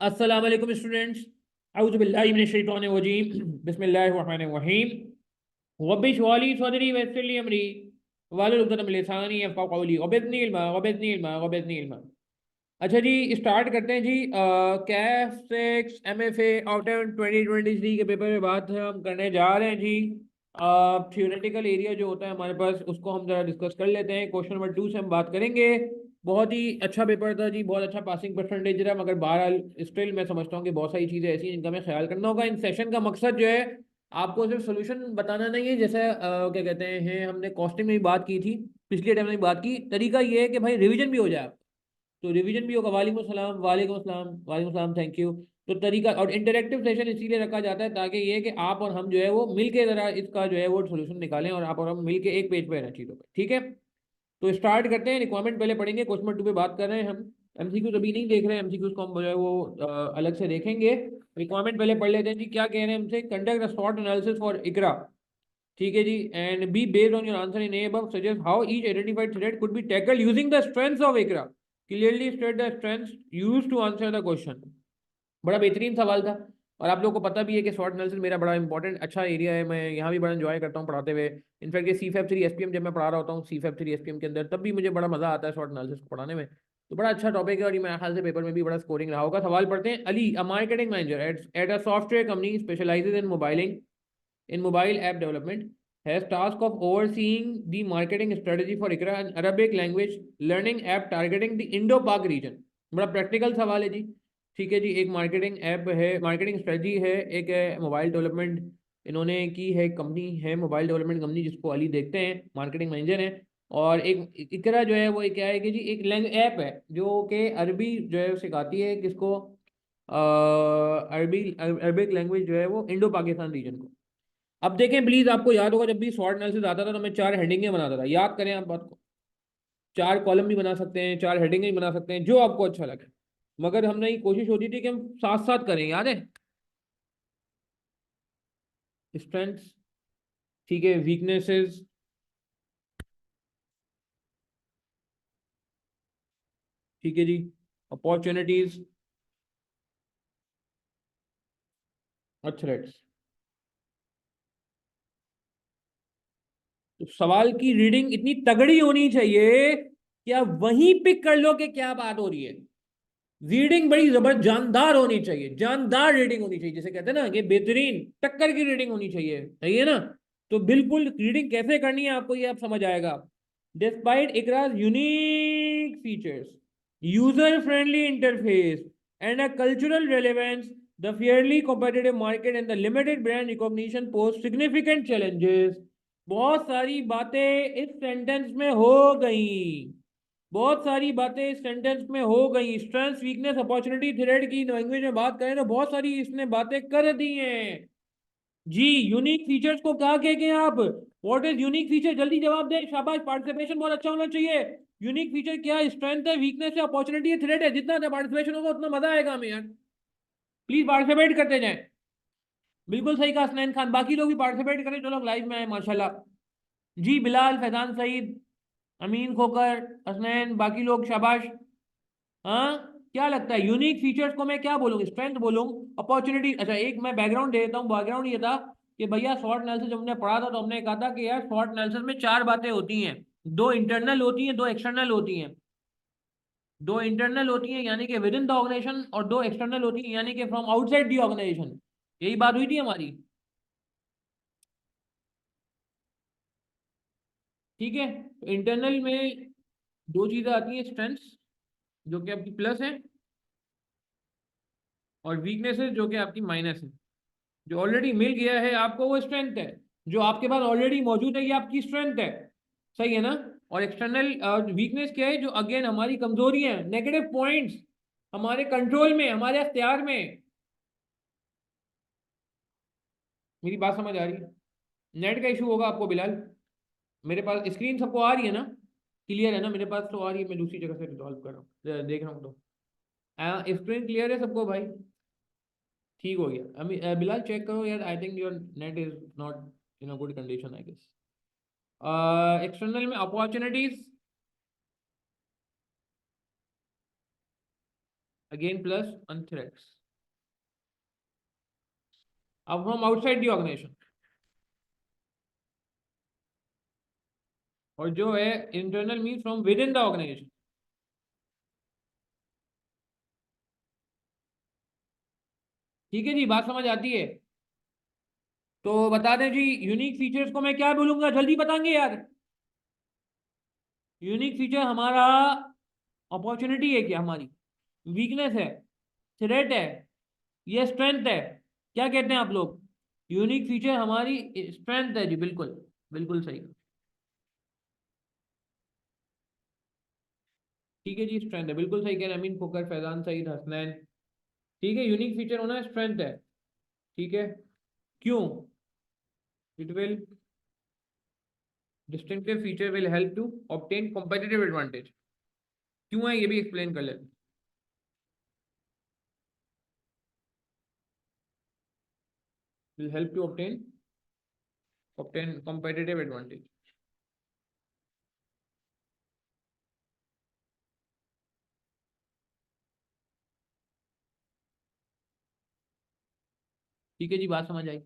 अस्सलाम वालेकुम स्टूडेंट्स। औज़ु बिल्लाहि मिनश शैतानिर रजीम। बिस्मिल्लाहिर रहमानिर रहीम। रब्बि इश्रह ली सदरी वयस्सिर ली अमरी वाहलुल उक़दतम मिन लिसानी यफ़क़हू क़ौली वज़िदनी इल्मा। अच्छा जी, स्टार्ट करते हैं जी। कैफ 6 MFA आउटम 2023 के पेपर में बात हम करने जा रहे हैं जी। थियोरेटिकल एरिया जो होता है हमारे पास उसको हम जरा डिस्कस कर लेते हैं। क्वेश्चन नंबर 2 से हम बात करेंगे। बहुत ही अच्छा पेपर था जी, बहुत अच्छा पासिंग परसेंटेज रहा, मगर बहरहाल स्टिल मैं समझता हूँ कि बहुत सारी चीज़ें ऐसी हैं जिनका हमें ख्याल करना होगा। इन सेशन का मकसद जो है आपको सिर्फ सोल्यूशन बताना नहीं है। जैसे क्या कहते हैं, हमने कॉस्टिंग में भी बात की थी, पिछले टाइम में भी बात की। तरीका ये है कि भाई रिवीजन भी हो जाए, तो रिवीजन भी होगा। वालेकुम सलाम, वालेकुम अस्सलाम, वालेकुम सलाम, थैंक यू। तो तरीका और इंटरेक्टिव सेशन इसीलिए रखा जाता है ताकि ये कि आप और हम जो है वो मिलके ज़रा इसका जो है वो सोल्यूशन निकालें और आप और हम मिलके एक पेज पे रहना चीज़ों पे, ठीक है। तो स्टार्ट करते हैं। रिक्वायरमेंट पहले पढ़ेंगे, क्वेश्चन नंबर 2 पे बात कर रहे हैं हम। एमसीक्यूज अभी नहीं देख रहे हैं, एमसीक्यूज को हम जो है वो अलग से देखेंगे। रिक्वायरमेंट पहले पढ़ लेते हैं जी। क्या कह रहे हैं हमसे? Conduct a short analysis for Iqra, ठीक है जी। And B based on your answer in A above suggest how each identified threat could be tackled using the strengths of Iqra, clearly state the strengths used to answer the question. बड़ा बेहतरीन सवाल था और आप लोगों को पता भी है कि शॉर्ट एनालिसिस मेरा बड़ा इंपॉर्टेंट अच्छा एरिया है। मैं यहाँ भी बड़ा एंजॉय करता हूँ पढ़ाते हुए। इनफैक्ट ये C-FAB 3 SPM जब मैं पढ़ा रहा होता हूँ C-FAB 3 SPM के अंदर, तब भी मुझे बड़ा मजा आता है शॉर्ट एनालिसिस को पढ़ाने में। तो बड़ा अच्छा टॉपिक है और ये मेरे ख्याल से पेपर में भी बड़ा स्कोरिंग रहा होगा। सवाल पढ़ते हैं। Ali, a marketing manager at a software company specializes in mobiling in mobile app development has task of overseeing the marketing strategy for Iqra, an Arabic language learning app targeting the Indo-Pak region। बड़ा practical सवाल है जी, ठीक है जी। एक marketing app है, marketing strategy है, एक है मोबाइल डेवलपमेंट इन्होंने की है, कंपनी है मोबाइल डेवलपमेंट कंपनी जिसको अली देखते हैं, मार्केटिंग मैनेजर है। और एक इकरा जो है वो क्या है कि जी एक ऐप है जो कि अरबी जो है सिखाती है किसको, अरबिक लैंग्वेज जो है वो इंडो पाकिस्तान रीजन को। अब देखें प्लीज, आपको याद होगा जब भी शॉर्ट एनालिसिस आता था तो मैं 4 हेडिंगें बनाता था। याद करें आप बात को। 4 कॉलम भी बना सकते हैं, 4 हेडिंगें भी बना सकते हैं, जो आपको अच्छा लगे। मगर हमने ये कोशिश होती थी कि हम साथ साथ करें, याद है। स्ट्रेंथ्स, ठीक है, वीकनेसेस, ठीक है जी, अपॉर्चुनिटीज और थ्रेट्स। तो सवाल की रीडिंग इतनी तगड़ी होनी चाहिए कि आप वहीं पिक कर लो कि क्या बात हो रही है। रीडिंग बड़ी जबरदस्त जानदार होनी चाहिए, जानदार रीडिंग होनी चाहिए, जैसे कहते हैं ना कि बेहतरीन टक्कर की रीडिंग होनी चाहिए, सही है ना। तो बिल्कुल रीडिंग कैसे करनी है आपको ये अब समझ आएगा। Despite Ikraj unique features, user friendly interface and a cultural relevance, the Fairlie competitive market and the limited brand recognition post significant challenges. बहुत सारी बातें इस सेंटेंस में हो गई, बहुत सारी बातें इस सेंटेंस में हो गई। स्ट्रेंथ, वीकनेस, अपॉर्चुनिटी, थ्रेड की लैंग्वेज में बात करें तो बहुत सारी इसने बातें कर दी हैं जी। यूनिक फीचर्स को क्या कहेंगे आप? What is unique feature? जल्दी जवाब दें, शाबाश, पार्टिसिपेशन बहुत अच्छा होना चाहिए। यूनिक फीचर क्या है? स्ट्रेंथ है, वीकनेस है, अपॉर्चुनिटी है, थ्रेड है। जितना पार्टिसिपेशन होगा उतना मजा आएगा हमें यार। प्लीज पार्टिसिपेट करते जाएं। बिल्कुल सही कहा हसनैन खान, बाकी लोग भी पार्टिसिपेट करें जो लोग लाइव में आए माशाल्लाह। जी, बिलाल, फैजान सईद, अमीन खोकर, हसनैन, बाकी लोग शाबाश। हाँ, क्या लगता है यूनिक फीचर्स को मैं क्या बोलूँ? स्ट्रेंथ बोलूँ, अपॉर्चुनिटी? अच्छा, एक मैं बैकग्राउंड दे देता हूँ। बैकग्राउंड ये था कि भैया शॉर्ट एनालिसिस जब हमने पढ़ा था तो हमने कहा था कि यार शॉर्ट एनालिसिस में 4 बातें होती हैं। 2 इंटरनल होती हैं, 2 एक्सटर्नल होती हैं। 2 इंटरनल होती हैं यानी कि विद इन द ऑर्गेनाइजेशन, और 2 एक्सटर्नल होती हैं यानी कि फ्रॉम आउटसाइड द ऑर्गेनाइजेशन। यही बात हुई थी हमारी, ठीक है। तो इंटरनल में 2 चीजें आती हैं, स्ट्रेंथ्स जो कि आपकी प्लस है, और वीकनेसेस जो कि आपकी माइनस है। जो ऑलरेडी मिल गया है आपको वो स्ट्रेंथ है, जो आपके पास ऑलरेडी मौजूद है ये आपकी स्ट्रेंथ है, सही है ना। और एक्सटर्नल वीकनेस क्या है? जो अगेन हमारी कमजोरी है, नेगेटिव पॉइंट्स, हमारे कंट्रोल में, हमारे अख्तियार में। मेरी बात समझ आ रही है? नेट का इशू होगा आपको बिलाल। मेरे पास स्क्रीन सबको आ रही है ना, क्लियर है ना? मेरे पास तो आ रही है, मैं दूसरी जगह से रिजॉल्व कर रहा हूँ, देख रहा हूँ। तो स्क्रीन क्लियर है सबको भाई? ठीक हो गया। अभी बिलाल चेक करो यार, I think your net is not in a good condition I guess. External में opportunities, again plus on threats. अब फ्रॉम आउटसाइड द ऑर्गेनाइजेशन, और जो है internal means from within the organization. ठीक है जी, बात समझ आती है? तो बता दें जी, यूनिक फीचर्स को मैं क्या बोलूंगा, जल्दी बताएंगे यार। यूनिक फीचर हमारा अपॉर्चुनिटी है क्या, हमारी वीकनेस है, थ्रेट है, ये स्ट्रेंथ है? क्या कहते हैं आप लोग? यूनिक फीचर हमारी स्ट्रेंथ है जी, बिल्कुल बिल्कुल सही। ठीक है जी, स्ट्रेंथ है, बिल्कुल सही कह रहे हैं अमीन, फोकर, फैजान, सईद, हसनैन। ठीक है, यूनिक फीचर होना स्ट्रेंथ है। ठीक है, क्यों? It will, distinctive feature will help to obtain competitive advantage. क्यों है ये भी एक्सप्लेन कर लेते हैं। Will help to obtain competitive advantage. ठीक है जी, बात समझ आई?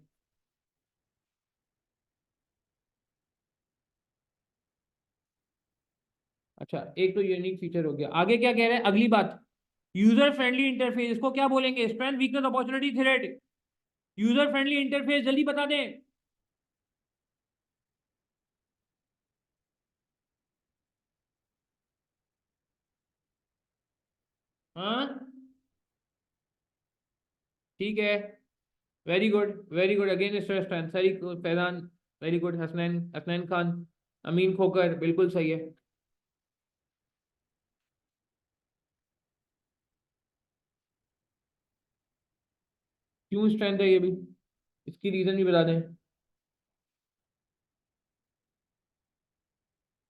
अच्छा, एक तो यूनिक फीचर हो गया, आगे क्या कह रहे हैं अगली बात? यूजर फ्रेंडली इंटरफेस, इसको क्या बोलेंगे? Strength, weakness, opportunity, threat. User friendly interface जल्दी बता दें। हाँ, ठीक है, very good, very good, again strength, सही फैजान, वेरी गुड, हसनैन, हसनैन खान, अमीन खोकर, बिल्कुल सही है। क्यों स्ट्रेंथ है ये भी, इसकी रीजन भी बता दें।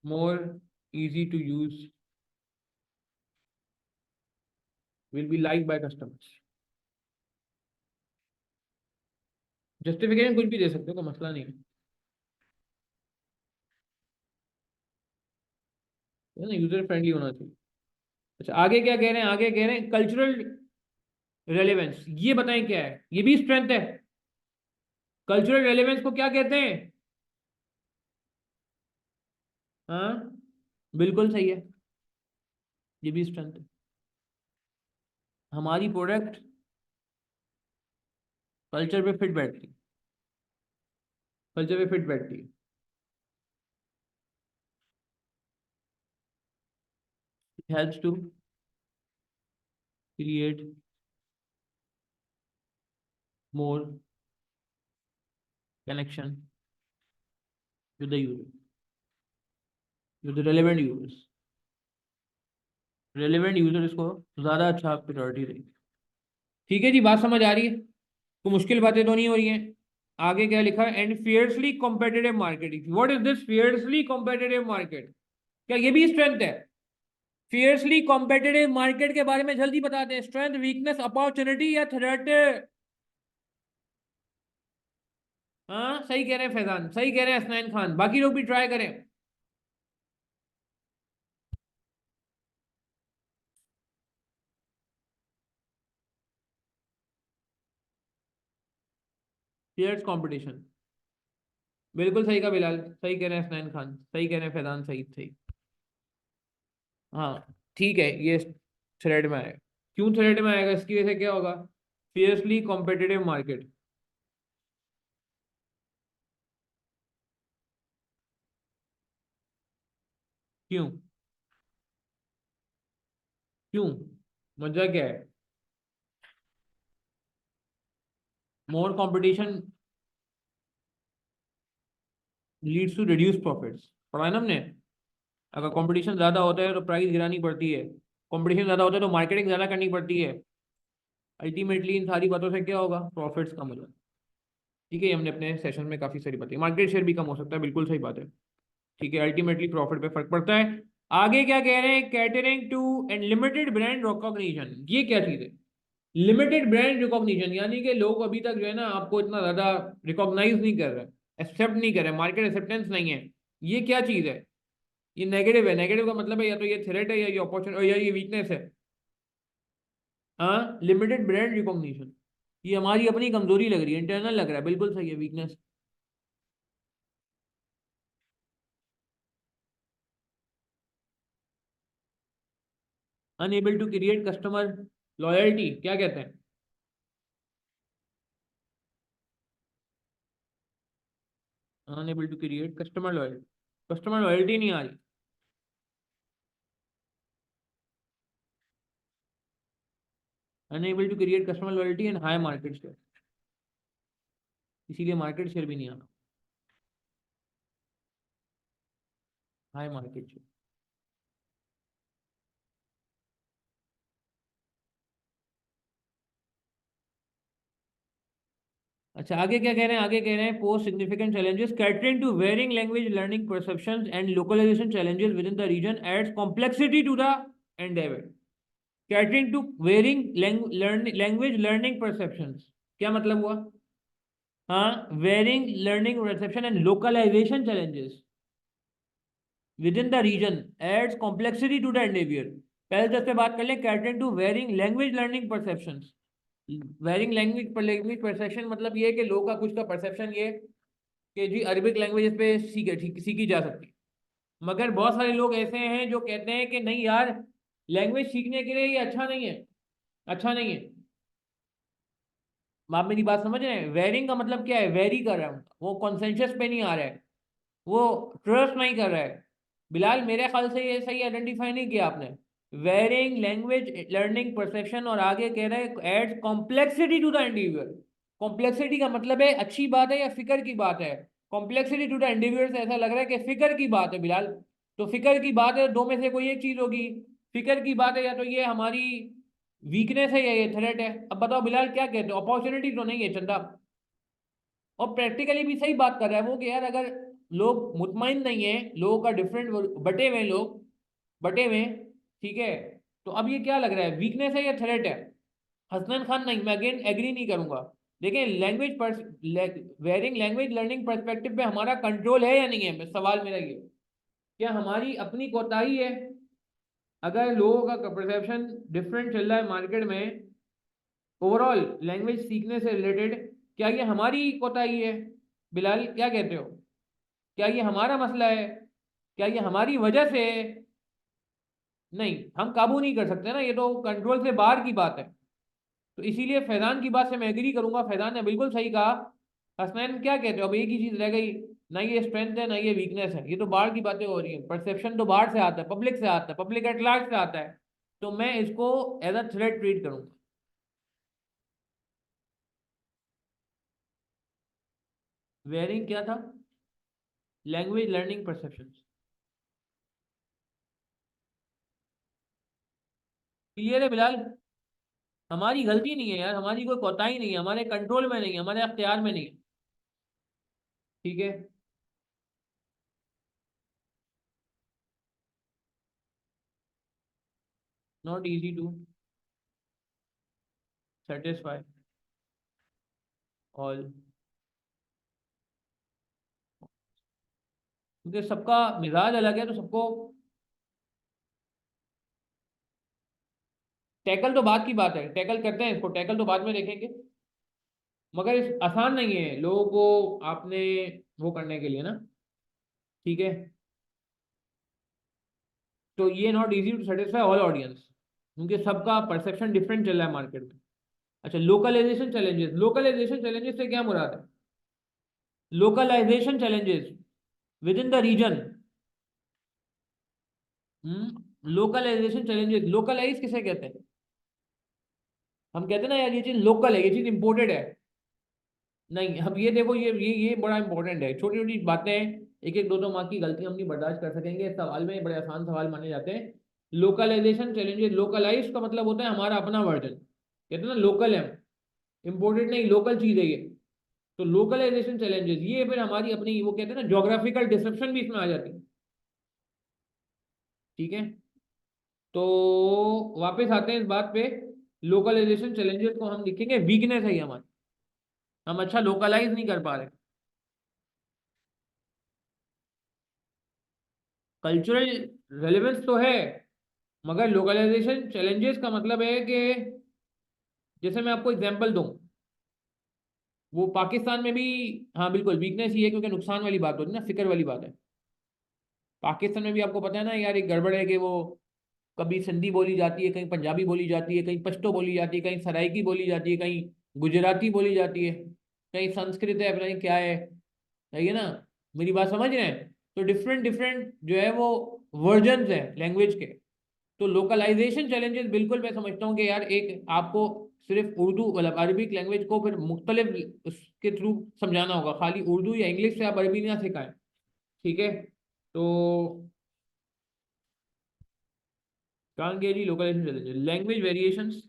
More easy to use, will be like by customers. Justification कुछ भी दे सकते हो, कोई मसला नहीं है ना, यूजर फ्रेंडली होना चाहिए। अच्छा, आगे क्या कह रहे हैं? आगे कह रहे हैं कल्चरल रेलेवेंस, ये बताएं क्या है, ये भी स्ट्रेंथ है। कल्चरल रेलेवेंस को क्या कहते हैं? हाँ, बिल्कुल सही है, ये भी स्ट्रेंथ है। हमारी प्रोडक्ट कल्चर पे फिट बैठती है, कल्चर पे फिट बैठती है। It helps to create more connection with the user, with the relevant users. Relevant user इसको ज्यादा अच्छा प्रायोरिटी देगी। ठीक है जी, बात समझ आ रही है? तो मुश्किल बातें तो नहीं हो रही हैं। आगे क्या लिखा है? And fiercely competitive market, what is this fiercely competitive market? क्या ये भी स्ट्रेंथ है? फियर्सली कॉम्पिटिटिव मार्केट के बारे में जल्दी बताते हैं, स्ट्रेंथ, वीकनेस, अपॉर्चुनिटी या थ्रेट? हाँ, सही कह रहे हैं फैजान, सही कह रहे हैं हसनैन खान, बाकी लोग भी ट्राई करें। फियर्स कंपटीशन, बिल्कुल सही का बिलाल, सही कह रहे हैं हसनैन खान, सही कह रहे हैं फैजान, सही सही। हाँ, ठीक है, ये थ्रेड में आएगा। क्यों थ्रेड में आएगा, इसकी वजह से क्या होगा? Fiercely competitive market. क्यों? क्यों? वजह क्या है? More competition leads to reduce profits, पढ़ा है ना हमने? अगर कंपटीशन ज्यादा होता है तो प्राइस गिरानी पड़ती है, कंपटीशन ज्यादा होता है तो मार्केटिंग ज्यादा करनी पड़ती है। अल्टीमेटली इन सारी बातों से क्या होगा? प्रॉफिट्स कम हो जाए। ठीक है, ये हमने अपने सेशन में काफी सारी बातें, मार्केट शेयर भी कम हो सकता है, बिल्कुल सही बात है। ठीक है, अल्टीमेटली प्रॉफिट पे फर्क पड़ता है। आगे क्या कह रहे हैं? Catering to and limited brand recognition, ये क्या चीज है? लिमिटेड ब्रांड रिकॉग्निशन यानी कि लोग अभी तक जो है ना आपको इतना ज्यादा रिकॉग्नाइज नहीं कर रहे, एक्सेप्ट नहीं कर रहे, मार्केट एक्सेप्टेंस नहीं है। ये क्या चीज है? ये नेगेटिव है। नेगेटिव का मतलब है या तो ये थ्रेट है, या ये अपॉर्चुनिटी, या ये वीकनेस है। हाँ, लिमिटेड ब्रांड रिकॉग्निशन, ये हमारी अपनी कमजोरी लग रही है, इंटरनल लग रहा है, बिल्कुल सही है, weakness. Unable to create customer loyalty, क्या कहते हैं? Unable to create customer loyalty, customer loyalty नहीं आ रही। Unable to create customer loyalty and high market share, इसीलिए मार्केट शेयर भी नहीं आना, हाई मार्केट शेयर। अच्छा, आगे क्या कह रहे हैं? आगे कह रहे हैं pose significant challenges catering to varying language learning perceptions and localization challenges within the region adds complexity to the endeavour. Catering to varying language learning perceptions, क्या मतलब हुआ? हाँ, varying learning perception and localization challenges within the region adds complexity to the endeavour. पहले तो इससे बात कर लें, catering to varying language learning perceptions. Varying language perception मतलब ये है कि लोगों का कुछ का परसेप्शन ये कि जी अरबिक लैंग्वेज पे सीखी जा सकती है, मगर बहुत सारे लोग ऐसे हैं जो कहते हैं कि नहीं यार, लैंग्वेज सीखने के लिए ये अच्छा नहीं है, अच्छा नहीं है। आप मेरी बात समझ रहे हैं? वेरिंग का मतलब क्या है? वेरी कर रहा है, वो कॉन्सेंसस पे नहीं आ रहा है, वो ट्रस्ट नहीं कर रहा है। बिलाल, मेरे ख्याल से ये सही आइडेंटिफाई नहीं किया आपने। वेरिंग लैंग्वेज लर्निंग परसेप्शन, और आगे कह रहे हैं adds complexity to the individual. Complexity का मतलब है अच्छी बात है या फिक्र की बात है? कॉम्प्लेक्सिटी टू द इंडिविजुअल से ऐसा लग रहा है कि फिक्र की बात है बिलाल। तो फिक्र की बात है, दो में से कोई एक चीज होगी। फिक्र की बात है, या तो ये हमारी वीकनेस है या ये थ्रेट है। अब बताओ बिलाल, क्या कहते हो? अपॉर्चुनिटी तो नहीं है चंदा। और प्रैक्टिकली भी सही बात कर रहा है वो कि यार अगर लोग मुतमईन नहीं है, लोगों का डिफरेंट बटे हुए हैं लोग, बटे हुए हैं, ठीक है, तो अब ये क्या लग रहा है, वीकनेस है या थ्रेट है? हसनैन खान, नहीं, मैं अगेन एग्री नहीं करूंगा। देखिए, वेरिंग लैंग्वेज लर्निंग पर्सपेक्टिव पे हमारा कंट्रोल है या नहीं है, सवाल मेरा ये। क्या हमारी अपनी कोताही है? अगर लोगों का परसेप्शन डिफरेंट चल रहा है मार्केट में ओवरऑल लैंग्वेज सीखने से रिलेटेड, क्या ये हमारी कोताही है? बिलाल, क्या कहते हो? क्या ये हमारा मसला है? क्या ये हमारी वजह से है? नहीं, हम काबू नहीं कर सकते ना, ये तो कंट्रोल से बाहर की बात है। तो इसीलिए फैजान की बात से मैं एग्री करूंगा, फैजान ने बिल्कुल सही कहा। हसनैन, क्या कहते हो? अब एक ही चीज रह गई, ना ये स्ट्रेंथ है ना ये वीकनेस है, ये तो बाहर की बातें हो रही है, परसेप्शन तो बाहर से आता है, पब्लिक से आता है, पब्लिक एट लार्ज से आता है। तो मैं इसको एज अ थ्रेट ट्रीट करूंगा। वेयरिंग क्या था? Language learning perception. क्लियर है बिलाल? हमारी गलती नहीं है यार, हमारी कोई कोताही नहीं है, हमारे कंट्रोल में नहीं है, हमारे अख्तियार में नहीं है। ठीक है। Not easy to satisfy all, क्योंकि सबका मिजाज अलग है, तो सबको टैकल तो बात की बात है, टैकल करते हैं इसको, टैकल तो बाद में देखेंगे। मगर आसान नहीं है लोगों को आपने वो करने के लिए ना। ठीक है, तो ये not easy to satisfy all audience, क्योंकि सबका परसेप्शन डिफरेंट चल रहा है मार्केट में। अच्छा, लोकलाइजेशन चैलेंजेस, लोकलाइजेशन चैलेंजेस से क्या मुराद है? Localisation challenges within the region. Localisation challenges, localise किसे कहते हैं? हम कहते हैं ना यार ये चीज लोकल है, ये चीज इंपोर्टेड है। नहीं, अब ये देखो, ये बड़ा इंपॉर्टेंट है, छोटी छोटी बातें, एक एक दो दो मार्क की गलती हम नहीं बर्दाश्त कर सकेंगे इस सवाल में, बड़े आसान सवाल माने जाते हैं। लोकलाइजेशन चैलेंजेस, लोकलाइज का मतलब होता है हमारा अपना वर्जन, कहते हैं ना लोकल है, इंपोर्टेड नहीं, लोकल चीज है ये। तो लोकलाइजेशन चैलेंजेस ये फिर हमारी अपनी, वो कहते हैं ना जोग्राफिकल डिसेप्शन भी इसमें आ जाती है। ठीक है, तो वापस आते हैं इस बात पे। लोकलाइजेशन चैलेंजेस को हम लिखेंगे वीकनेस है ये हमारी, हम अच्छा लोकलाइज नहीं कर पा रहे। कल्चरल रेलेवेंस तो है, मगर लोकलाइजेशन चैलेंजेस का मतलब है कि जैसे मैं आपको एग्जांपल दूं, वो पाकिस्तान में भी, हाँ बिल्कुल वीकनेस ही है, क्योंकि नुकसान वाली बात होती है ना, फिक्र वाली बात है। पाकिस्तान में भी आपको पता है ना यार, एक गड़बड़ है कि वो कभी सिंधी बोली जाती है, कहीं पंजाबी बोली जाती है, कहीं पश्तो बोली जाती है, कहीं सराइकी बोली जाती है, कहीं गुजराती बोली जाती है, कहीं संस्कृत है, पता नहीं क्या है। सही है ना, मेरी बात समझ रहे हैं? तो डिफरेंट डिफरेंट जो है वो वर्जन्स हैं लैंग्वेज के। तो लोकलाइजेशन चैलेंजेस बिल्कुल मैं समझता हूँ कि यार एक आपको सिर्फ उर्दू मतलब अरबिक लैंग्वेज को फिर मुख्तलिफ उसके थ्रू समझाना होगा, खाली उर्दू या इंग्लिश से आप अरबी ना सिखाएं। ठीक है, तो कहाँ गए जी localization challenges, language variations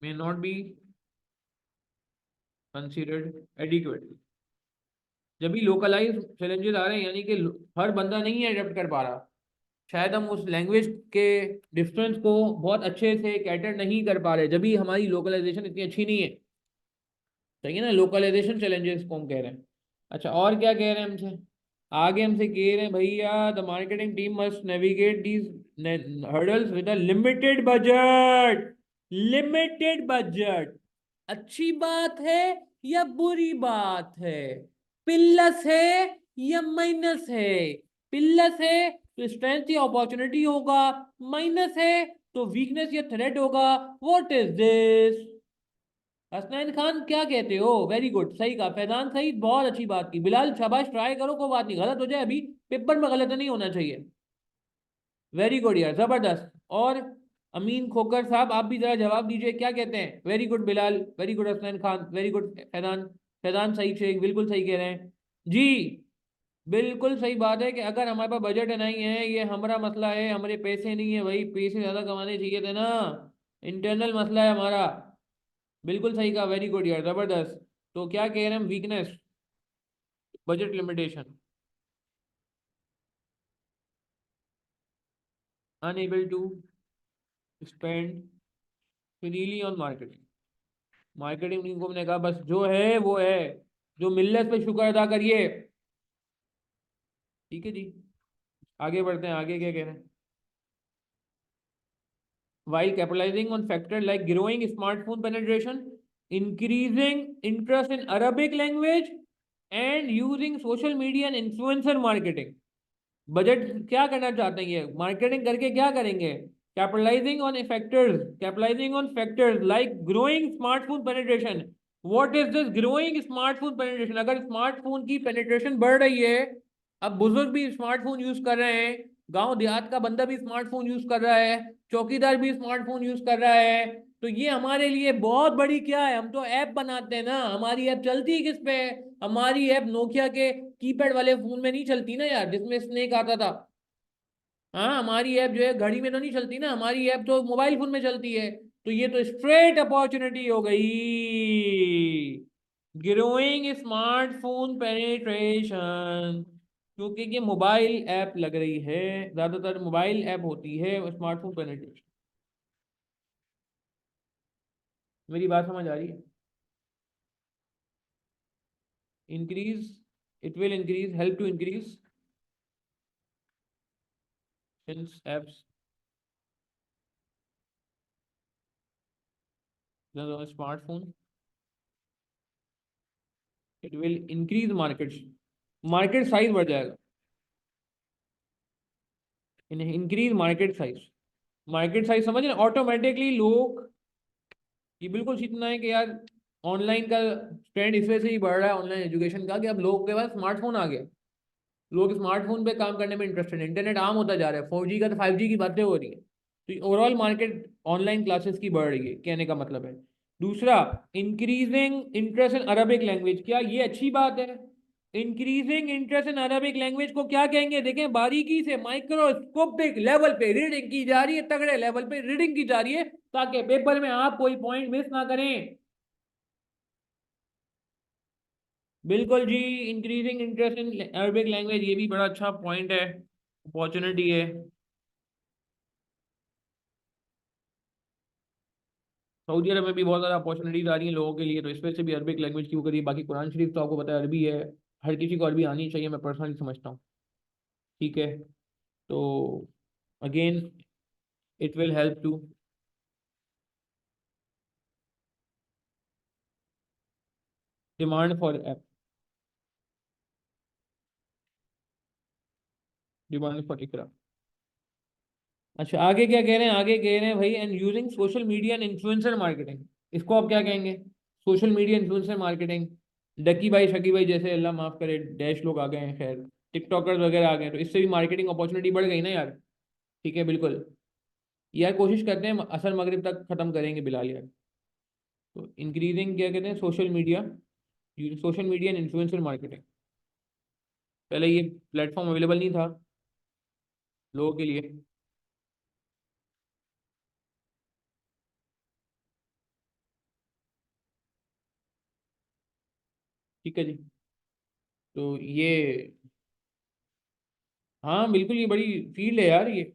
may not be considered adequate। जब भी लोकलाइज चैलेंजेस आ रहे हैं यानी कि हर बंदा नहीं अडेप्ट कर पा रहा, शायद हम उस लैंग्वेज के डिफरेंस को बहुत अच्छे से कैटर नहीं कर पा रहे, जब भी हमारी लोकलाइजेशन इतनी अच्छी नहीं है। सही है ना, लोकलाइजेशन चैलेंजेस को हम कह रहे हैं। अच्छा, और क्या कह रहे हैं हमसे? आगे हमसे कह रहे हैं भैया, the marketing team must navigate these hurdles with a limited budget. Limited budget अच्छी बात है या बुरी बात है? प्लस है या माइनस है? प्लस है तो स्ट्रेंथ या अपॉर्चुनिटी होगा, माइनस है तो वीकनेस या थ्रेट होगा। What is this? Hasnain Khan क्या कहते हो? वेरी गुड, सही कहा फैजान, सही, बहुत अच्छी बात की बिलाल, शाबाश, ट्राई करो, कोई बात नहीं, गलत हो जाए अभी, पेपर में गलत नहीं होना चाहिए। वेरी गुड यार, जबरदस्त। और अमीन खोकर साहब आप भी जरा जवाब दीजिए, क्या कहते हैं? Very good Bilal, very good Hasnain Khan, very good Faizan. Faizan सही शेख बिल्कुल सही कह रहे हैं जी। बिल्कुल सही बात है कि अगर हमारे पास बजट नहीं है, ये हमारा मसला है, हमारे पैसे नहीं है भाई, पैसे ज्यादा कमाने चाहिए थे ना, इंटरनल मसला है हमारा। बिल्कुल सही कहा, वेरी गुड यार, जबरदस्त। तो क्या कह रहे हैं हम? Weakness, budget limitation, unable to spend freely on marketing. Marketing team को हमने कहा बस जो है वो है, जो मिलने पे शुक्र अदा करिए। ठीक है जी, आगे बढ़ते हैं, आगे क्या कह रहे हैं? While capitalizing on factors like growing smartphone penetration, increasing interest in Arabic language, and using social media and influencer marketing, budget क्या करना चाहते हैं? ये मार्केटिंग करके क्या करेंगे? Capitalising on factors like growing smartphone penetration. What is this growing smartphone penetration? अगर smartphone की पेनिट्रेशन बढ़ रही है, अब बुजुर्ग भी स्मार्टफोन यूज कर रहे हैं, गांव देहात का बंदा भी स्मार्टफोन यूज कर रहा है, चौकीदार भी स्मार्टफोन यूज कर रहा है, तो ये हमारे लिए बहुत बड़ी क्या है? हम तो ऐप बनाते हैं ना, हमारी ऐप चलती है किस पे? हमारी ऐप नोकिया के कीपैड वाले फोन में नहीं चलती ना यार, जिसमें स्नेक आता था। हाँ, हमारी ऐप जो है घड़ी में तो नहीं चलती ना, हमारी ऐप तो मोबाइल फोन में चलती है। तो ये तो स्ट्रेट अपॉर्चुनिटी हो गई, ग्रोइंग स्मार्टफोन पेनिट्रेशन, क्योंकि ये मोबाइल ऐप लग रही है, ज्यादातर मोबाइल ऐप होती है स्मार्टफोन पेनिट्रेशन। मेरी बात समझ आ रही है? Increase, it will increase, help to increase since apps smartphone, it will increase market, market size बढ़ जाएगा। Increase market size, market size समझ रहे, ऑटोमेटिकली लोग, ये बिल्कुल सीखना है कि यार ऑनलाइन का ट्रेंड इस वजह से ही बढ़ रहा है, ऑनलाइन एजुकेशन का, कि अब लोगों के पास स्मार्टफोन आ गया, लोग स्मार्टफोन पे काम करने में इंटरेस्टेड है, इंटरनेट आम होता जा रहा है, 4G का तो 5G की बातें हो रही है, तो ओवरऑल मार्केट ऑनलाइन क्लासेस की बढ़ रही है, कहने का मतलब है। दूसरा, increasing interest in Arabic language, क्या ये अच्छी बात है? Increasing interest in Arabic language को क्या कहेंगे? देखें, बारीकी से माइक्रोस्कोपिक लेवल पे रीडिंग की जा रही है, तगड़े लेवल पे रीडिंग की जा रही है, ताकि पेपर में आप कोई पॉइंट मिस ना करें। बिल्कुल जी, increasing interest in Arabic language, ये भी बड़ा अच्छा पॉइंट है, अपॉर्चुनिटी है। सऊदी अरब में भी बहुत ज़्यादा अपॉर्चुनिटीज आ रही हैं लोगों के लिए, तो इस वजह से भी अरबिक लैंग्वेज क्यों करिए, बाकी कुरान शरीफ तो आपको पता है अरबी है, हर किसी को अरबी आनी चाहिए, मैं पर्सनली समझता हूँ। ठीक है, तो again it will help to demand for app, demand for Iqra. अच्छा आगे क्या कह रहे हैं, आगे कह रहे हैं भाई and using social media and influencer marketing. इसको आप क्या कहेंगे? सोशल मीडिया इन्फ्लुएंसर मार्केटिंग, डकी भाई शकी भाई जैसे, अल्लाह माफ करे, डैश लोग आ गए हैं, खैर टिकटॉकर्स वगैरह आ गए हैं, तो इससे भी मार्केटिंग अपॉर्चुनिटी बढ़ गई ना यार। ठीक है बिल्कुल। यार कोशिश करते हैं असर मगरिब तक खत्म करेंगे बिलाल यार। तो इंक्रीजिंग क्या कहते हैं, social media, social media and influencer marketing. पहले ये प्लेटफॉर्म अवेलेबल नहीं था लोगों के लिए। ठीक है जी। तो ये, हाँ बिल्कुल ये बड़ी फील्ड है यार ये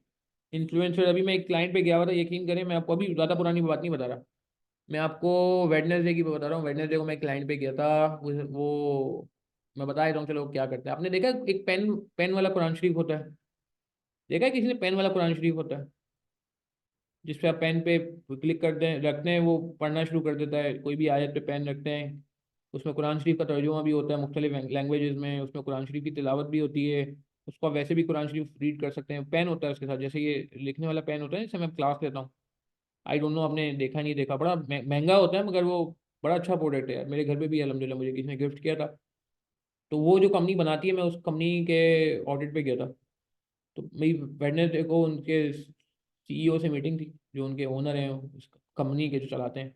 इन्फ्लुएंसर। अभी मैं एक क्लाइंट पे गया हुआ था, यकीन करें, मैं आपको अभी ज़्यादा पुरानी बात नहीं बता रहा, मैं आपको वेडनेसडे की बता रहा हूँ। वेडनेसडे को मैं क्लाइंट पे गया था। वो मैं बता देता हूँ चलो क्या करते हैं। आपने देखा एक पेन, पेन वाला कुरान शरीफ होता है? देखा है किसी ने पेन वाला कुरान शरीफ होता है जिसपे आप पेन पे क्लिक करते हैं, रखते हैं, वो पढ़ना शुरू कर देता है, कोई भी आयत पे पेन रखते हैं, उसमें कुरान शरीफ का तर्जुमा भी होता है मुख्तलिफ लैंग्वेजेस में, उसमें कुरान शरीफ की तिलावत भी होती है। उसको आप वैसे भी कुरान शरीफ रीड कर सकते हैं। पेन होता है उसके साथ, जैसे ये लिखने वाला पेन होता है जिससे मैं क्लास लेता हूँ। आई डोंट नो आपने देखा नहीं देखा, बड़ा महंगा होता है मगर वो बड़ा अच्छा प्रोडक्ट है यार। मेरे घर पे भी अल्हम्दुलिल्लाह मुझे किसी ने गिफ्ट किया था। तो वो जो कंपनी बनाती है, मैं उस कंपनी के ऑडिट पे गया था। तो मेरी वेडनेसडे को उनके सीईओ से मीटिंग थी, जो उनके ओनर हैं उस कंपनी के, जो चलाते हैं।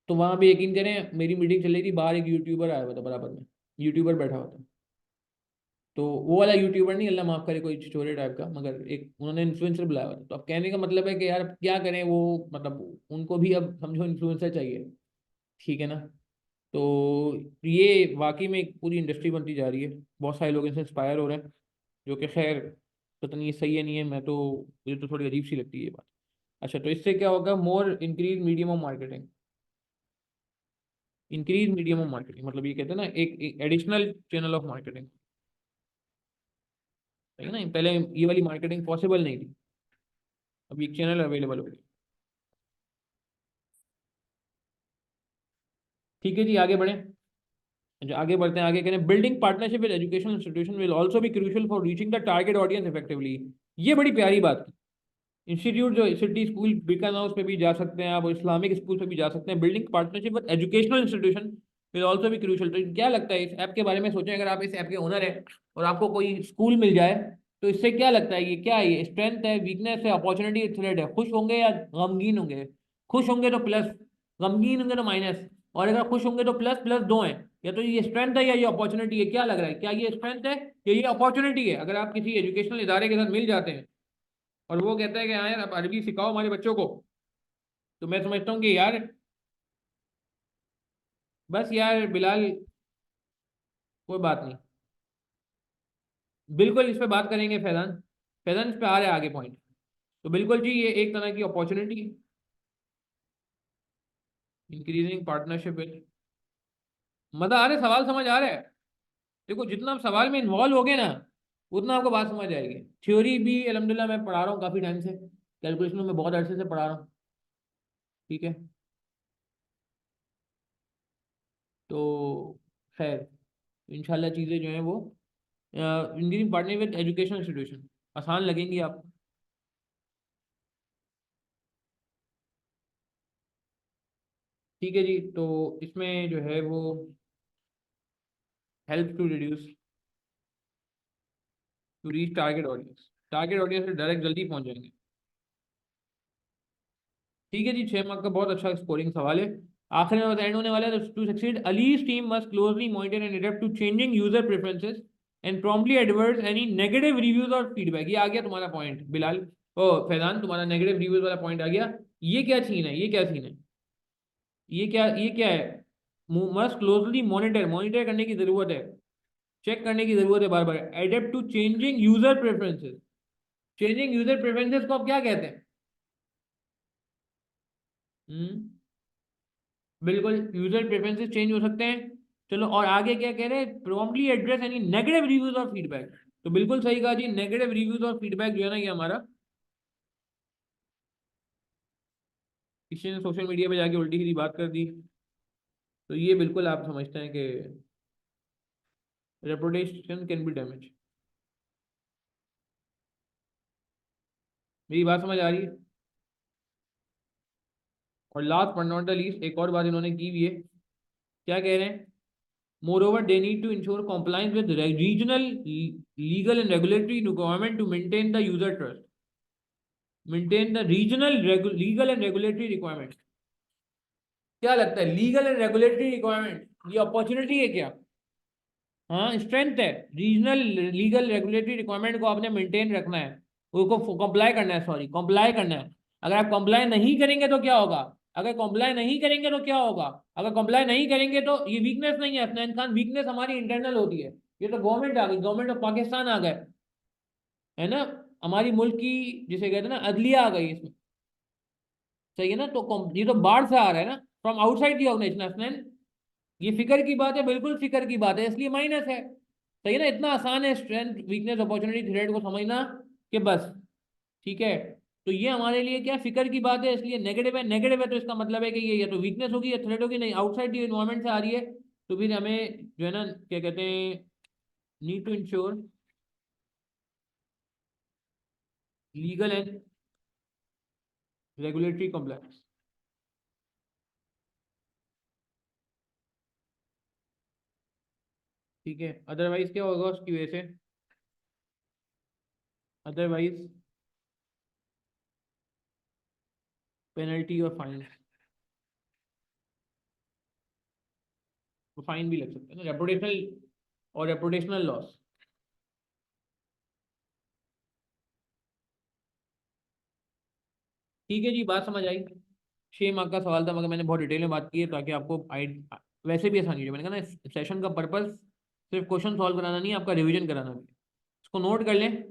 तो वहाँ पे यकीन करें मेरी मीटिंग चल रही थी, बाहर एक यूट्यूबर आया हुआ था बराबर में, यूट्यूबर बैठा हुआ था। तो वो वाला यूट्यूबर नहीं, अल्लाह माफ करे, कोई चिचोरे टाइप का, मगर एक उन्होंने इन्फ्लुएंसर बुलाया हुआ था। तो अब कहने का मतलब है कि यार क्या करें, वो मतलब उनको भी अब समझो इन्फ्लुएंसर चाहिए। ठीक है ना? तो ये वाकई में एक पूरी इंडस्ट्री बनती जा रही है, बहुत सारे लोग इनसे इंस्पायर हो रहे हैं, जो कि खैर पता नहीं ये सही है नहीं है, मैं तो, मुझे तो थोड़ी अजीब सी लगती है ये बात। अच्छा तो इससे क्या होगा, मोर increase medium of marketing. Increase medium of marketing मतलब ये कहते हैं ना, एक एडिशनल चैनल ऑफ मार्केटिंग। है ना? पहले ये वाली मार्केटिंग पॉसिबल नहीं थी, अब एक चैनल अवेलेबल हो गई। ठीक है जी आगे बढ़े। जो आगे बढ़ते हैं, आगे करें, building partnership with educational institution will also be crucial for reaching the target audience effectively. ये बड़ी प्यारी बात की। इंस्टीट्यूट जो सिटी स्कूल बिकन हाउस पे भी जा सकते हैं आप, और इस्लामिक स्कूल पे भी जा सकते हैं। Building partnership with educational institution will also be crucial. तो क्या लगता है इस ऐप के बारे में, सोचें अगर आप इस ऐप के ओनर हैं और आपको कोई स्कूल मिल जाए, तो इससे क्या लगता है, ये क्या है, ये स्ट्रेंथ है, वीकनेस है, अपॉर्चुनिटी, थ्रेट है? खुश होंगे या गमगीन होंगे? खुश होंगे तो प्लस, गमगीन होंगे तो माइनस। और अगर खुश होंगे तो प्लस, प्लस दो हैं। या तो ये स्ट्रेंथ है या ये अपॉर्चुनिटी है, क्या लग रहा है, क्या ये स्ट्रेंथ है या ये अपॉर्चुनिटी है? अगर आप किसी एजुकेशनल इदारे के साथ मिल जाते हैं और वो कहता है कि हाँ यार आप अरबी सिखाओ हमारे बच्चों को, तो मैं समझता हूँ कि यार, बस यार बिलाल, कोई बात नहीं, बिल्कुल इस पे बात करेंगे फैजान। फैजान इस पे आ रहा है आगे पॉइंट। तो बिल्कुल जी ये एक तरह की अपॉर्चुनिटी, इंक्रीजिंग पार्टनरशिप विद, मजा आ रहा है, सवाल समझ आ रहा है? देखो जितना आप सवाल में इन्वॉल्व हो गए ना, उतना आपको बात समझ आएगी। थ्योरी भी अल्हम्दुलिल्लाह मैं पढ़ा रहा हूँ काफ़ी टाइम से, कैलकुलेशन में बहुत अरसे से पढ़ा रहा हूँ। ठीक है? तो खैर इंशाल्लाह चीज़ें जो हैं वो इंजीनियरिंग पढ़ने विद एजुकेशन इंस्टीट्यूशन आसान लगेंगी आपको। ठीक है जी। तो इसमें जो है वो help to reduce, to reach target audience, target audience से डायरेक्ट जल्दी पहुंच जाएंगे। ठीक है जी, 6 मार्क का बहुत अच्छा स्कोरिंग सवाल है। आखिर में बस एंड होने वाला है। टू सक्सीड अलीज team must closely monitor and adapt to changing user preferences and promptly address any negative reviews और फीडबैक। ये आ गया तुम्हारा पॉइंट बिलाल, ओ फैजान, तुम्हारा नेगेटिव रिव्यूज वाला पॉइंट आ गया। ये क्या सीन है, ये क्या सीन है, ये क्या है? मस्ट क्लोजली मॉनिटर, मॉनिटर करने की जरूरत है, चेक करने की जरूरत है बार बार। Adapt to changing user preferences, changing user preferences को आप क्या कहते हैं? हम्म, बिल्कुल यूजर प्रेफरेंसेस चेंज हो सकते हैं। चलो और आगे क्या कह रहे हैं, promptly address any negative reviews और फीडबैक। तो बिल्कुल सही कहा जी, नेगेटिव रिव्यूज और फीडबैक जो है ना, ये हमारा किसी ने सोशल मीडिया पे जाके उल्टी सीधी बात कर दी, तो ये बिल्कुल आप समझते हैं कि रेपुटेशन कैन बी डैमेज। मेरी बात समझ आ रही है? और last but not the least एक और बात इन्होंने की हुई है, क्या कह रहे हैं? Moreover, they need to ensure compliance with regional legal and regulatory requirement to maintain the user trust. Maintain the regional legal and regulatory requirement. क्या लगता है लीगल एंड रेगुलेटरी रिक्वायरमेंट ये अपॉर्चुनिटी है क्या? हाँ, स्ट्रेंथ है। रीजनल लीगल रेगुलेटरी रिक्वायरमेंट को आपने मेंटेन रखना है, उसको कंप्लाई करना है, सॉरी कंप्लाई करना है। अगर आप कंप्लाई नहीं करेंगे तो क्या होगा? अगर कंप्लाई नहीं करेंगे तो क्या होगा? अगर कंप्लाई नहीं करेंगे तो ये वीकनेस नहीं है हसनैन खान, वीकनेस हमारी इंटरनल होती है। ये तो गवर्नमेंट आ गई, गवर्नमेंट ऑफ पाकिस्तान आ गए, है ना, हमारी मुल्क की जिसे कहते हैं ना अदलिया आ गई इसमें, सही है ना। तो ये तो बाहर से आ रहा है ना, from outside the organisation Hasnain. ये फिक्र की बात है, बिल्कुल फिक्र की बात है, इसलिए माइनस है। सही है ना, इतना आसान है स्ट्रेंथ वीकनेस अपॉर्चुनिटी थ्रेट को समझना कि बस ठीक है। तो ये हमारे लिए क्या फिक्र की बात है, इसलिए नेगेटिव है। नेगेटिव है तो इसका मतलब है कि ये या तो वीकनेस होगी या थ्रेट होगी, नहीं आउटसाइड दी इन्वायरमेंट से आ रही है। तो फिर हमें जो है ना क्या कहते हैं, need to ensure legal and regulatory compliance. ठीक है, अदरवाइज क्या होगा उसकी वजह से? अदरवाइज पेनल्टी और फाइन, तो फाइन भी लग सकता है ना, रेपुटेशनल और रेपुटेशनल लॉस। ठीक है जी, बात समझ आई। 6 मार्क का सवाल था मगर मैंने बहुत डिटेल में बात की है ताकि आपको वैसे भी आसानी हो। मैंने कहा ना सेशन का पर्पस सिर्फ क्वेश्चन सॉल्व कराना नहीं है, आपका रिवीजन कराना भी है। इसको नोट कर लें,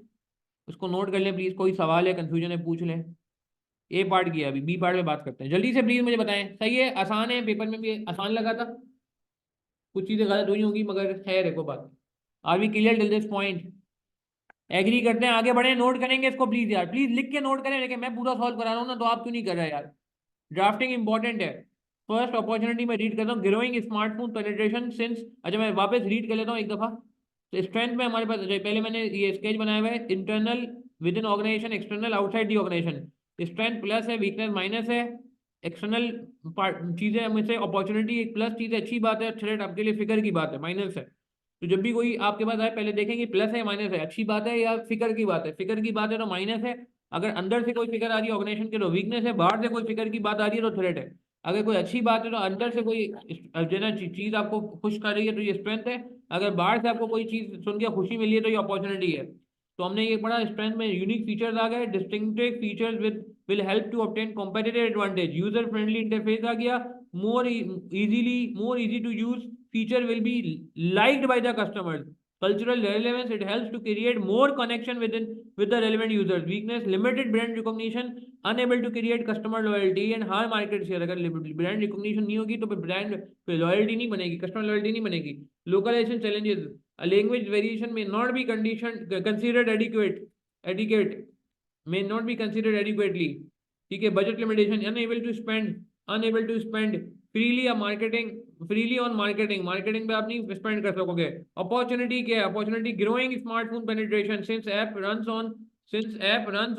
इसको नोट कर लें प्लीज। कोई सवाल है, कंफ्यूजन है, पूछ लें। ए पार्ट किया, अभी बी पार्ट में बात करते हैं। जल्दी से प्लीज मुझे बताएं, सही है, आसान है, पेपर में भी आसान लगा था, कुछ चीजें गलत हुई होंगी मगर खैर है को बात। Are we clear till this point? Agree करते हैं, आगे बढ़े, नोट करेंगे इसको प्लीज यार, प्लीज लिख के नोट करें। लेकिन मैं पूरा सॉल्व करा रहा हूँ ना, तो आप क्यों नहीं कर रहे यार? ड्राफ्टिंग इंपॉर्टेंट है। फर्स्ट अपॉर्चुनिटी में रीड करता हूँ, ग्रोइंग स्मार्टफोन पेनिट्रेशन सिंस। अच्छा, मैं वापस रीड कर लेता हूँ एक दफा। तो स्ट्रेंथ में हमारे पास पहले मैंने ये स्केच बनाया हुआ है, internal within organisation, external outside the organisation. Strength plus है, वीकनेस माइनस है। एक्सटर्नल चीजें में से अपॉर्चुनिटी एक प्लस चीज है, अच्छी बात है। थ्रेट आपके लिए फिकर की बात है, माइनस है। तो जब भी कोई आपके पास आए पहले देखेंगे प्लस है माइनस है, अच्छी बात है या फिकर की बात है। फिकर की बात है तो माइनस है। अगर अंदर से कोई फिकर आ रही है ऑर्गेनाइजेशन के तो वीकनेस है, बाहर से कोई फिकर की बात आ रही है तो थ्रेट है। अगर कोई अच्छी बात है तो अंदर से कोई जो है ना चीज आपको खुश कर रही है तो ये स्ट्रेंथ है। अगर बाहर से आपको कोई चीज सुन के खुशी मिली है तो ये अपॉर्चुनिटी है। तो हमने ये पढ़ा, स्ट्रेंथ में यूनिक फीचर्स आ गए, distinctive features with will help to obtain competitive advantage, user friendly interface आ गया, more easy to use, feature will be liked by the customers, cultural relevance, it helps to create more connection with the relevant users, weakness limited brand recognition, unable to create customer loyalty and high market share। अगर brand recognition नहीं होगी तो brand loyalty नहीं बनेगी, customer loyalty नहीं बनेगी। localization challenges, a language variation may not be considered adequate, may not be considered adequately। ठीक है, budget limitation, unable to spend freely on marketing, marketing पे आप नहीं स्पेंड कर सकोगे। अपॉर्चुनिटी क्या है? Opportunity growing smartphone penetration since app runs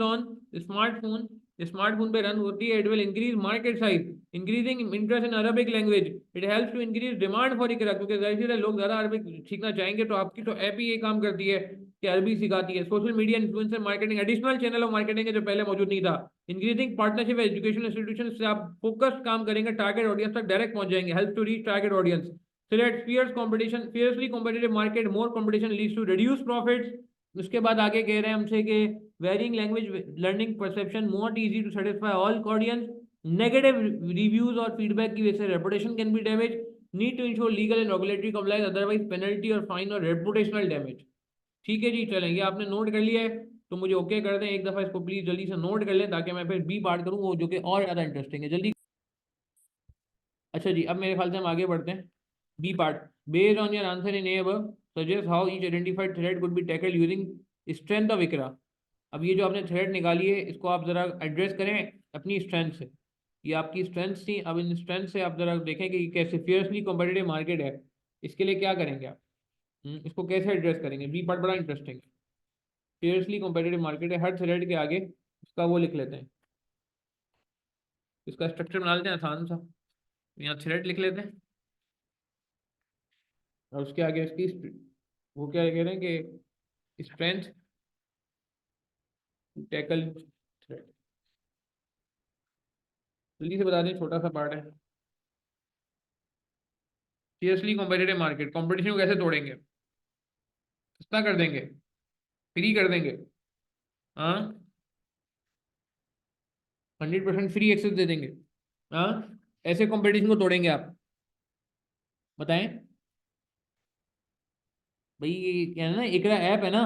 on smartphone, smartphone पे रन होती है। It will increase market size, increasing interest in Arabic language, it helps to increase demand for Iqra, क्योंकि जाहिर है लोग ज्यादा अरबिक सीखना चाहेंगे। तो आपकी तो ऐप ही ये काम करती है कि अरबी सिखाती है। Social media influencer marketing, additional channel of marketing है जो पहले मौजूद नहीं था। इंक्रीजिंग पार्टनरशिप एजुकेशन इंस्टीट्यूशन से आप फोकस्ड काम करेंगे, टारगेट ऑडियंस तक डायरेक्ट पहुंच जाएंगे। Help to reach target audience, select fiercely competitive market, more competition leads to reduce profits. उसके बाद आगे कह रहे हैं हमसे कि varying language learning perception, not easy to satisfy all audience, negative reviews और फीडबैक की वजह से reputation can be damage, need to ensure legal and regulatory compliance, otherwise penalty और फाइन और रेपुटेशनल डैमेज। ठीक है जी, चलें, ये आपने नोट कर लिया है तो मुझे ओके कर दें एक दफ़ा, इसको प्लीज़ जल्दी से नोट कर लें ताकि मैं फिर बी पार्ट करूँ वो जो कि और ज़्यादा इंटरेस्टिंग है, जल्दी। अच्छा जी, अब मेरे ख्याल से हम आगे बढ़ते हैं। B part, based on your answer in A above suggest how each identified threat could be tackle using strength of Iqra. अब ये जो आपने थ्रेड निकाली है इसको आप ज़रा एड्रेस करें अपनी स्ट्रेंथ से। ये आपकी स्ट्रेंथ थी। अब इन स्ट्रेंथ से आप जरा देखें कि कैसे फियर्सली कॉम्पिटिटिव मार्केट है, इसके लिए क्या करेंगे आप। इसको कैसे एड्रेस करेंगे, बी पार्ट बड़ा इंटरेस्टिंग है। फियर्सली कॉम्पिटिटिव मार्केट है, हर थ्रेड के आगे उसका वो लिख लेते हैं, इसका स्ट्रक्चर बना लेते हैं आसान सा। यहाँ थ्रेड लिख लेते हैं और उसके आगे इसकी वो क्या कह रहे हैं कि स्ट्रेंथ टैकल थ्रेड। जल्दी से बता दें, छोटा सा पार्ट है। फियर्सली कॉम्पिटिटिव मार्केट, कंपटीशन को कैसे तोड़ेंगे, सस्ता कर देंगे, फ्री कर देंगे। हाँ, 100% फ्री एक्सेस दे देंगे। हाँ, ऐसे कंपटीशन को तोड़ेंगे आप, बताएं भाई। ये क्या है ना, इकरा ऐप है ना,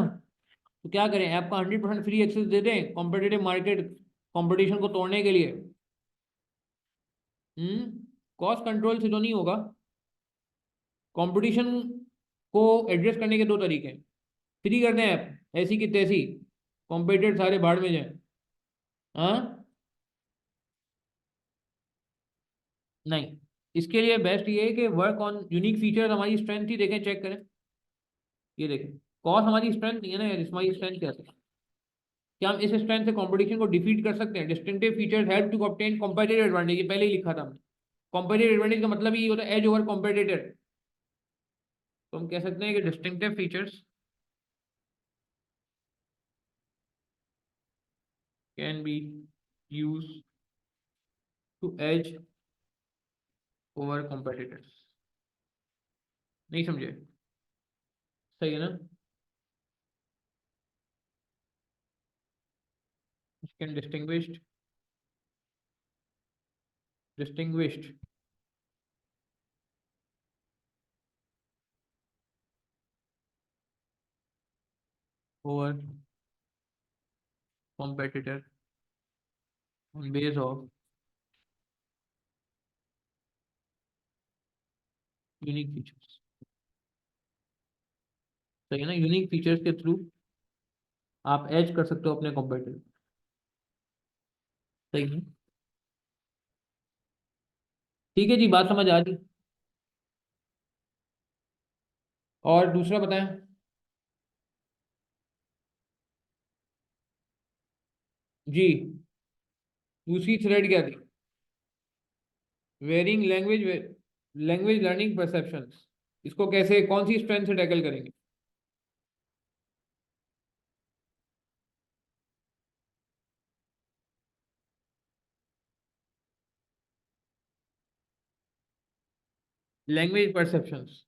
तो क्या करें, ऐप का 100% फ्री एक्सेस दे दें कॉम्पिटिटिव मार्केट कंपटीशन को तोड़ने के लिए। कॉस्ट कंट्रोल से तो नहीं होगा। कंपटीशन को एड्रेस करने के दो तरीके हैं, फ्री कर दें ऐप ऐसी की तैसी, कॉम्पिटिटर सारे भाड़ में जाए। हाँ, नहीं, इसके लिए बेस्ट ये है कि वर्क ऑन यूनिक फीचर्स। हमारी स्ट्रेंथ ही देखें, चेक करें, ये देखें, कॉस्ट हमारी स्ट्रेंथ नहीं है ना यार, हमारी स्ट्रेंथ क्या है, क्या हम इस स्ट्रेंथ से कंपटीशन को डिफीट कर सकते हैं। Distinctive features help to obtain competitive advantage, ये पहले ही लिखा था हमने। कॉम्पिटिटिव एडवांटेज का मतलब ही होता है एज ओवर कॉम्पिटिटर। तो हम कह सकते हैं कि distinctive features can be use to edge over competitors. नहीं समझे, सही है ना। Can distinguished over competitor on base of unique features. सही है ना, यूनिक फीचर्स के थ्रू आप एज कर सकते हो अपने कॉम्पिटिटर। सही है, ठीक है जी, बात समझ आ गई। और दूसरा बताएं। जी, दूसरी थ्रेड क्या थी, varying language, language learning perceptions. इसको कैसे, कौन सी स्ट्रेंथ से टैकल करेंगे। लैंग्वेज परसेप्शंस,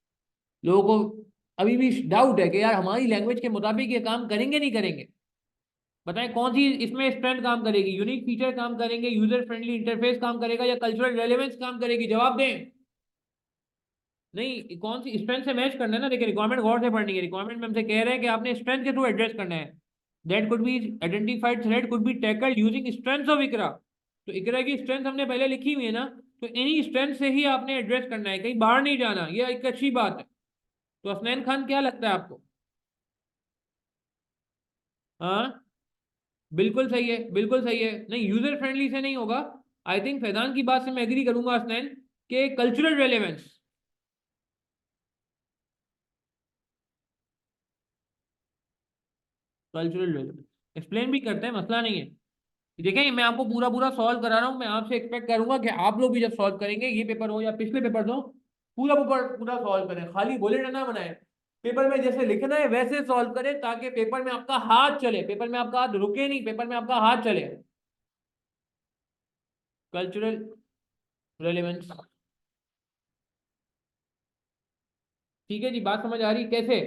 लोगों को अभी भी डाउट है कि यार हमारी लैंग्वेज के मुताबिक ये काम करेंगे नहीं करेंगे। बताएं कौन सी इसमें स्ट्रेंथ काम करेगी, यूनिक फीचर काम करेंगे, यूजर फ्रेंडली इंटरफेस काम करेगा, या कल्चरल रेलेवेंस काम करेगी, जवाब दें। नहीं, कौन सी स्ट्रेंथ से मैच करना है ना। देखिए, रिक्वायरमेंट गौर से पढ़नी है। रिक्वायरमेंट में हमसे कह रहे हैं कि आपने स्ट्रेंथ के थ्रू एड्रेस करना है। That could be identified threat could be tackled using strengths of Iqra. तो इकरा की स्ट्रेंथ हमने पहले लिखी हुई है ना, तो इन्हीं स्ट्रेंथ से ही आपने एड्रेस करना है, कहीं बाहर नहीं जाना। ये एक अच्छी बात है। तो असनैन खान क्या लगता है आपको। हाँ, बिल्कुल सही है, बिल्कुल सही है। नहीं, यूजर फ्रेंडली से नहीं होगा। आई थिंक फैजान की बात से मैं एग्री करूंगा असनैन, के cultural relevance. Cultural relevance explain भी करते हैं, मसला नहीं है। देखिए, मैं आपको पूरा पूरा सॉल्व करा रहा हूँ, मैं आपसे एक्सपेक्ट करूंगा कि आप लोग भी जब सॉल्व करेंगे, ये पेपर हो या पिछले पेपर हो, पूरा पेपर पूरा सॉल्व करें, खाली बुलेट ना बनाए। पेपर में जैसे लिखना है वैसे सॉल्व करें, ताकि पेपर में आपका हाथ चले, पेपर में आपका हाथ रुके नहीं, पेपर में आपका हाथ चले। कल्चरल रेलेवेंस, ठीक है जी, बात समझ आ रही कैसे।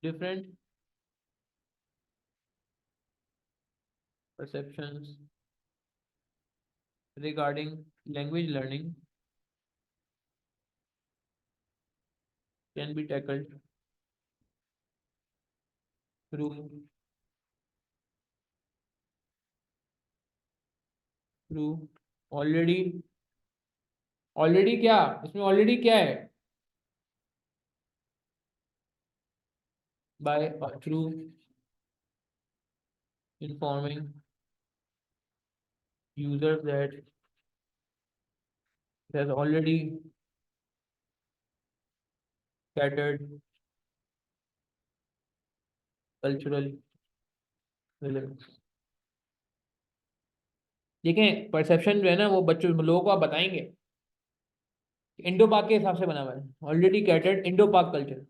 Different perceptions regarding language learning can be tackled through through already already क्या, इसमें ऑलरेडी क्या है, by through informing users that it has already catered cultural relevance। देखें परसेप्शन जो है ना वो बच्चों लोगों को आप बताएंगे इंडो पाक के हिसाब से बना हुआ है, ऑलरेडी कैटर्ड इंडो पाक कल्चर।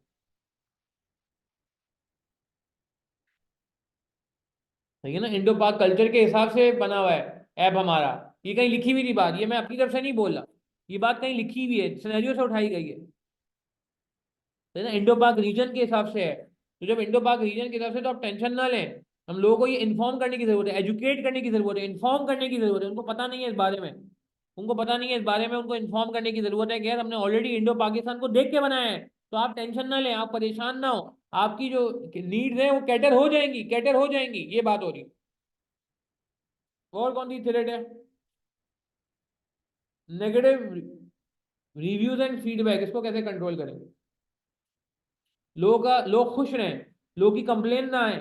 ठीक है ना, इंडो पाक कल्चर के हिसाब से बना हुआ है ऐप हमारा। ये कहीं लिखी हुई नहीं बात, ये मैं अपनी तरफ से नहीं बोल रहा, ये बात कहीं लिखी हुई है, सिनेरियो से उठाई गई है ना, इंडो पाक रीजन के हिसाब से है। तो जब इंडो पाक रीजन के हिसाब से तो आप टेंशन ना लें, हम लोगों को ये इन्फॉर्म करने की जरूरत है, एजुकेट करने की जरूरत है, इन्फॉर्म करने की जरूरत है। उनको पता नहीं है इस बारे में, उनको पता नहीं है इस बारे में, उनको इन्फॉर्म करने की जरूरत है कि यार हमने ऑलरेडी इंडो पाकिस्तान को देख के बनाया है। तो आप टेंशन ना लें, आप परेशान ना हो, आपकी जो नीड्स है वो कैटर हो जाएंगी, कैटर हो जाएंगी, ये बात हो रही है। और कौन सी थ्रेट है? नेगेटिव रिव्यूज एंड फीडबैक, इसको कैसे कंट्रोल करेंगे? लोग खुश रहें, लोगों की कंप्लेन ना आए,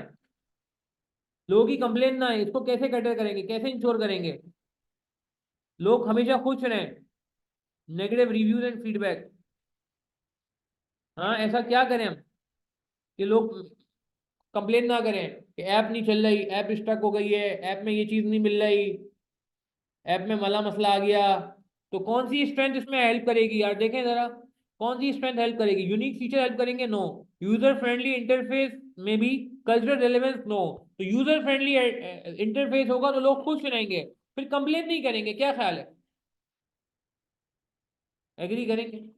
लोगों की कंप्लेन ना आए, इसको कैसे कैटर करेंगे, कैसे इंश्योर करेंगे लोग हमेशा खुश रहें? नेगेटिव रिव्यूज एंड फीडबैक, हाँ ऐसा क्या करें हम कि लोग कंप्लेन ना करें कि ऐप नहीं चल रही, ऐप स्टक हो गई है, ऐप में ये चीज नहीं मिल रही, ऐप में मला मसला आ गया। तो कौन सी स्ट्रेंथ इसमें हेल्प करेगी यार, देखें जरा, कौन सी स्ट्रेंथ हेल्प करेगी? यूनिक फीचर हेल्प करेंगे? नो। यूजर फ्रेंडली इंटरफेस में भी कल्चरल रिलेवेंस? नो। तो यूजर फ्रेंडली इंटरफेस होगा तो लोग खुश रहेंगे, फिर कंप्लेन नहीं करेंगे, क्या ख्याल है? एग्री करेंगे?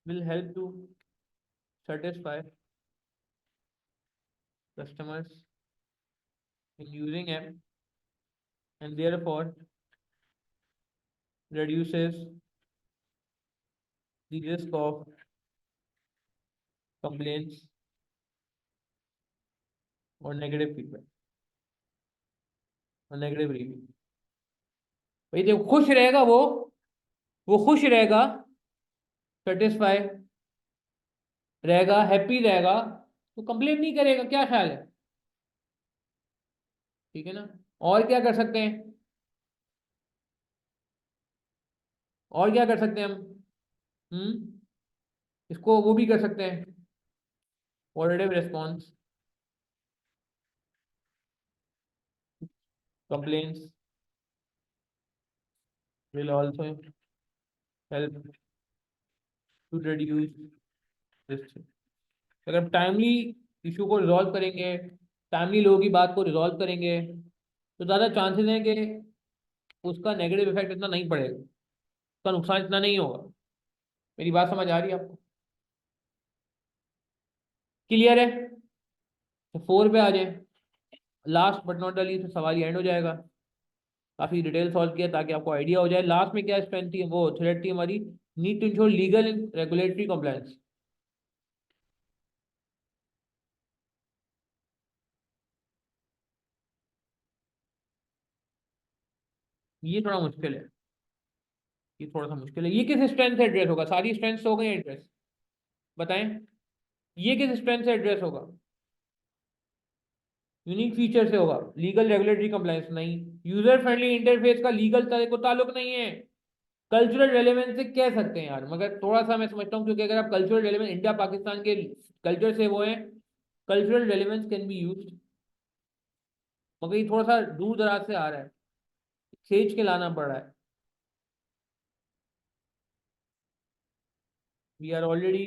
will help to satisfy customers in using app and therefore reduces the risk of complaints or negative feedback और नेगेटिव रिव्यू। भाई जब खुश रहेगा वो खुश रहेगा, सेटिस्फाई रहेगा, हैप्पी रहेगा, तो कंप्लेन नहीं करेगा, क्या ख्याल है? ठीक है ना। और क्या कर सकते हैं, और क्या कर सकते हैं हम? इसको वो भी कर सकते हैं, positive response complaints will also help to reduce this। अगर हम टाइमली इशू को रिजॉल्व करेंगे, टाइमली लोगों की बात को रिजॉल्व करेंगे, तो ज़्यादा चांसेस हैं कि उसका नेगेटिव इफेक्ट इतना नहीं पड़ेगा, उसका नुकसान इतना नहीं होगा। मेरी बात समझ आ रही है आपको? क्लियर है? तो 4 पे आ जाए, last but not the least, सवाल एंड हो जाएगा। काफ़ी डिटेल सॉल्व किया ताकि आपको आइडिया हो जाए लास्ट में क्या स्ट्रेंथ थी, वो थ्रेट थी हमारी, need to ensure legal and regulatory compliance. ये थोड़ा मुश्किल है, ये थोड़ा सा मुश्किल है। ये किस स्ट्रेंथ से एड्रेस होगा? सारी स्ट्रेंथ हो गई एड्रेस, बताएं, ये किस स्ट्रेंथ से एड्रेस होगा? यूनिक फीचर से होगा। लीगल रेगुलेटरी कंप्लायंस नहीं, यूजर फ्रेंडली इंटरफेस का लीगल को ताल्लुक नहीं है। कल्चरल रेलेवेंस से कह सकते हैं यार, मगर थोड़ा सा मैं समझता हूँ, क्योंकि अगर आप कल्चरल रेलेवेंस इंडिया पाकिस्तान के कल्चर से वो है, cultural relevance can be use, मगर ये थोड़ा सा दूर दराज से आ रहा है, खींच के लाना पड़ रहा है। We are already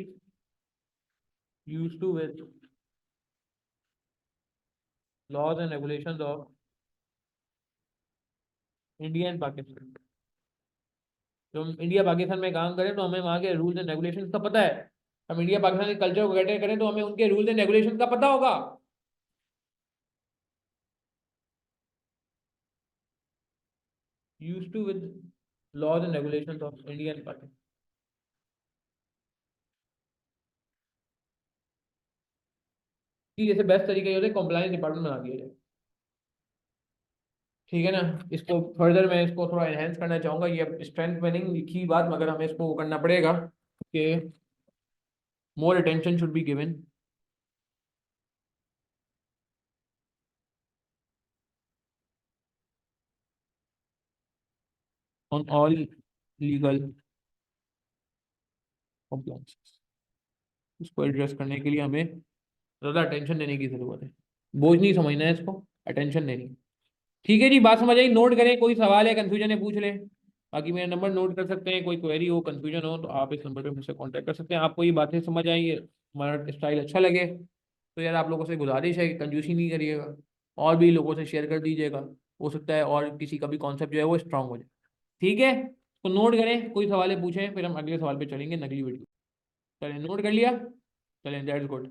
use to with laws and regulation of India and Pakistan. जो हम इंडिया पाकिस्तान में काम करें तो हमें वहाँ के रूल्स एंड रेगुलेशन का पता है, हम इंडिया पाकिस्तान के कल्चर को कैटर करें तो हमें उनके रूल्स एंड रेगुलेशन का पता होगा। Use to with laws and regulation of India and Pakistan. जैसे बेस्ट तरीका ये होता है कॉम्प्लायंस डिपार्टमेंट बना दिया जाए। ठीक है ना। इसको फर्दर मैं इसको थोड़ा एनहेंस करना चाहूंगा, ये स्ट्रेंथ में नहीं लिखी बात, मगर हमें इसको वो करना पड़ेगा कि more attention should be given on all legal compliances। इसको एड्रेस करने के लिए हमें ज़्यादा अटेंशन देने की ज़रूरत है। बोझ नहीं समझना है इसको, अटेंशन देनी। ठीक है जी, बात समझ आई? नोट करें, कोई सवाल है, कंफ्यूजन है, पूछ लें। बाकी मेरा नंबर नोट कर सकते हैं, कोई क्वेरी हो, कंफ्यूजन हो तो आप इस नंबर पे मुझसे कांटेक्ट कर सकते हैं। आपको ये बातें समझ आई, हमारा स्टाइल अच्छा लगे तो यार आप लोगों से गुजारिश है कि कंजूसी नहीं करिएगा, और भी लोगों से शेयर कर दीजिएगा। हो सकता है और किसी का भी कॉन्सेप्ट जो है वो स्ट्रांग हो जाए। ठीक है, तो नोट करें, कोई सवाल है पूछें, फिर हम अगले सवाल पे चलेंगे, अगली वीडियो। चलें, नोट कर लिया? चलें, दैट्स गुड।